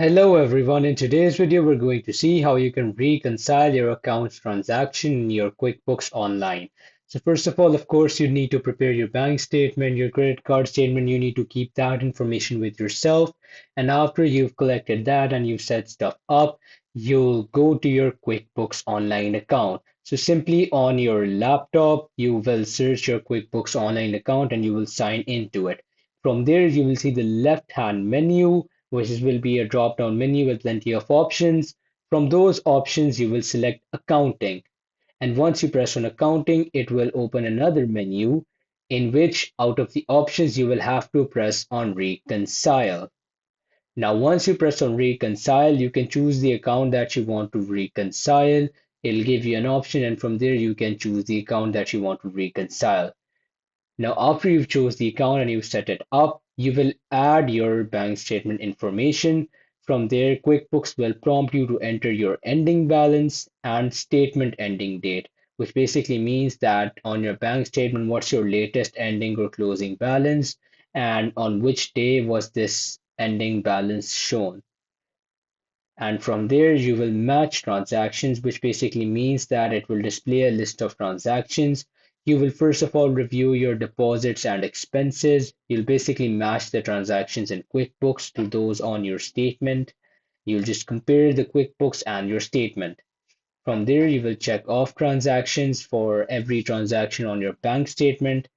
Hello everyone, in today's video we're going to see how you can reconcile your accounts transaction in your QuickBooks Online. So first of all, of course, you need to prepare your bank statement, your credit card statement. You need to keep that information with yourself. And after you've collected that and you've set stuff up, you'll go to your QuickBooks Online account. So simply on your laptop, you will search your QuickBooks Online account and you will sign into it. From there, you will see the left-hand menu will be a drop-down menu with plenty of options. From those options, you will select Accounting. And once you press on Accounting, it will open another menu in which out of the options, you will have to press on Reconcile. Now, once you press on Reconcile, you can choose the account that you want to reconcile. It'll give you an option, and from there, you can choose the account that you want to reconcile. Now, after you've chose the account and you've set it up, you will add your bank statement information. From there, QuickBooks will prompt you to enter your ending balance and statement ending date, which basically means that on your bank statement, what's your latest ending or closing balance, and on which day was this ending balance shown. And from there, you will match transactions, which basically means that it will display a list of transactions. You will first of all review your deposits and expenses. You'll basically match the transactions in QuickBooks to those on your statement. You'll just compare the QuickBooks and your statement. From there, you will check off transactions for every transaction on your bank statement.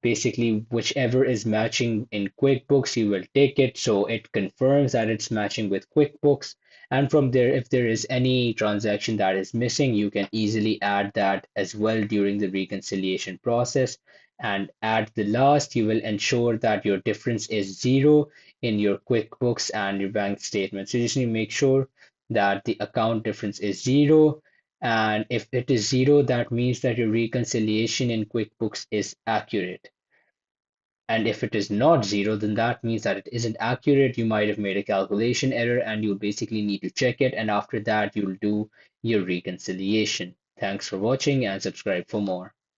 Basically, whichever is matching in QuickBooks, you will take it. So it confirms that it's matching with QuickBooks. And from there, if there is any transaction that is missing, you can easily add that as well during the reconciliation process. And at the last, you will ensure that your difference is zero in your QuickBooks and your bank statement. So you just need to make sure that the account difference is zero. And if it is zero, that means that your reconciliation in QuickBooks is accurate. And if it is not zero, then that means that it isn't accurate. You might have made a calculation error and you'll basically need to check it. And after that, you'll do your reconciliation. Thanks for watching and subscribe for more.